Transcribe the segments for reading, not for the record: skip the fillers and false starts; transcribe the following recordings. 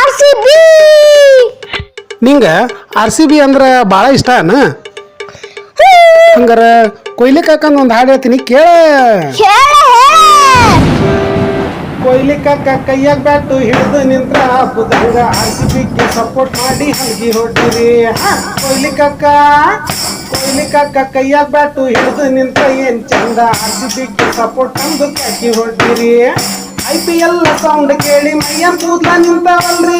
RCB. ನಿಂಗ RCB ಅಂದ್ರ ಭಾಳ ಇಷ್ಟನ ಹಂಗಾರ ಕೊಯ್ಲಿ ಕಾಕಂದ್ ಒಂದು ಹಾಡು ಹೇಳ್ತೀನಿ ಕೇಳ. ಕೊಯ್ಲಿ ಕಾಕ ಕೈಯಾಗ ಬ್ಯಾಟು ಹಿಡಿದು ನಿಂತ್ರ ಬುದಂಗ RCBಗೆ ಸಪೋರ್ಟ್ ಮಾಡಿ ಹಂಗಿ ಹೊಡ್ತೀರಿ. ಕೊಯ್ಲಿ ಕಾಕ ಕೈಯಾಗ ಬ್ಯಾಟು ಹಿಡಿದು ನಿಂತ್ರ ಏನ್ ಚಂದ RCBಗೆ ಸಪೋರ್ಟ್ ತಂದು ಕಾಕಿ ಹೊಡ್ತೀರಿ. IPL ಸೌಂಡ್ ಕೇಳಿ ಮೈಯ ಕೂದ್ಲ ನಿಂತವಲ್ರಿ.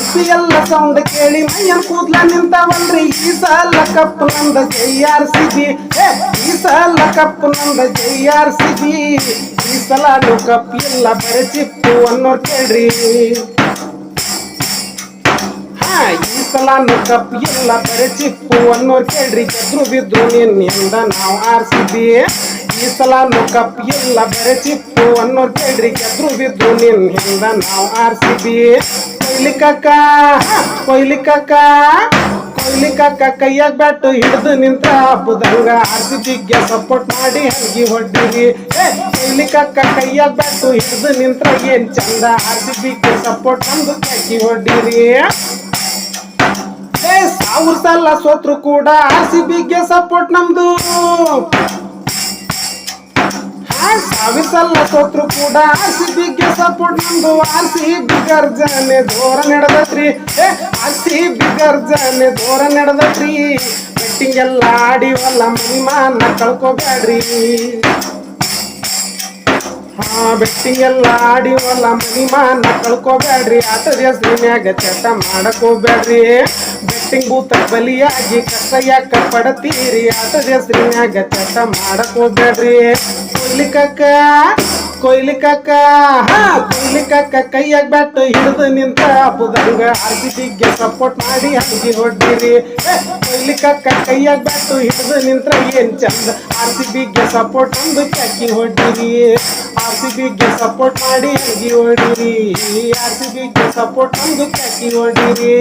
IPL ಸೌಂಡ್ ಕೇಳಿ ಮೈಯ ಕೂದ್ಲ ನಿಂತವಲ್ರಿ. ಈ ಸಲ ಕಪ್ ನಂದ ಜೈ RCB. ಈ ಸಲ ಕಪ್ ನಂದ ಜೈ RCB. ಈ ಸಲ ಕಪ್ ಇಲ್ಲ ಬರೆ ಚಿಪ್ಪು ಅನ್ನೋರ್ ಕೇಳ್ರಿ. ಈ ಸಲ ಕಪ್ ಇಲ್ಲ ಬರೆ ಚಿಪ್ಪು ಅನ್ನೋರ್ ಕೇಳ್ರಿ. ಗೆದ್ರು ಬಿದ್ರು ನಿನ್ನಿಂದ ನಾವು RCB. ಈ ಸಲ ಕಪ್ ಇಲ್ಲ ಬರೆ ಚಿಪ್ಪು ಅನ್ನೋರ್ ಕೇಳ್ರಿ. ಗೆದ್ರು ಬಿದ್ರು ನಿನ್ನಿಂದ ನಾವು RCB. ಕೊಯ್ಲಿ ಕಾಕ ಕೈಯಾಗ ಬ್ಯಾಟು ಹಿಡಿದು ನಿಂತ್ರ ಬುದಂಗ RCBಗೆ ಸಪೋರ್ಟ್ ಮಾಡಿ ಹಂಗಿ ಹೊಡ್ಡಿರಿ. ಕೊಯ್ಲಿ ಕಾಕ ಕೈಯಾಗ ಬ್ಯಾಟು ಹಿಡಿದು ನಿಂತ್ರ ಏನ್ ಚಂದ RCBಗೆ ಸಪೋರ್ಟ್ ತಂದು ಕಾಕಿ ಹೊಡ್ಡಿರಿ. 1000 ಸಲ ಸೋತ್ರು ಕೂಡ RCBಗೆ ಸಪೋರ್ಟ್ ನಮ್ದು. 1000 ಸಲ ಸೋತ್ರು ಕೂಡ RCBಗೆ ಸಪೋರ್ಟ್ ನಮ್ದು. RCB ಗರ್ಜನೆ ದೂರ ನಡೆದತ್ರಿ. RCB ಗರ್ಜನೆ ದೂರ ನಡೆದತ್ರಿ. ಬೆಟ್ಟಿಂಗ್ ಎಲ್ಲ ಆಡಿವಲ್ಲ ಮನಿಮಾನ ಕಳ್ಕೋಬ್ಯಾಡ್ರಿ. ಬೆಟ್ಟಿಂಗ್ ಎಲ್ಲ ಆಡಿವಲ್ಲ ಮನಿಮಾನ ಕಳ್ಕೋಬ್ಯಾಡ್ರಿ. ಆಟದ ಹೆಸರಿನ್ಯಾಗ ಚಟ ಮಾಡಕ್ ಹೋಗ್ಬ್ಯಾಡ್ರಿ. ಬೆಟ್ಟಿಂಗ್ ಬೂತ ಬಲಿಯಾಗಿ ಕಷ್ಟ ಯಾಕ ಪಡತೀರಿ. ಆಟದ ಹೆಸರಿನ್ಯಾಗ ಚಟ ಮಾಡಕ್ ಹೋಗ್ಬ್ಯಾಡ್ರಿ. ಕೊಯ್ಲಿ ಕಾಕ ಕೈಯಾಗ ಬ್ಯಾಟ್ ಹಿಡಿದು ನಿಂತ ಬುದಂಗ RCBಗೆ ಸಪೋರ್ಟ್ ಮಾಡಿ ಹಂಗಿ ಹೊಡ್ಡಿರಿ. ಕೊಯ್ಲಿ ಕಾಕ ಕೈಯಾಗ ಬ್ಯಾಟ್ ಹಿಡಿದು ನಿಂತ್ರ ಏನ್ ಚಂದ RCBಗೆ ಸಪೋರ್ಟ್ ತಂದು ಕಾಕಿ ಹೊಡ್ಡಿರಿ. RCBಗೆ ಸಪೋರ್ಟ್ ಮಾಡಿ ಹಂಗಿ ಹೊಡಿರಿ. RCBಗೆ ಸಪೋರ್ಟ್ ತಂದು ಕಾಕಿ ಹೊಡಿರಿ.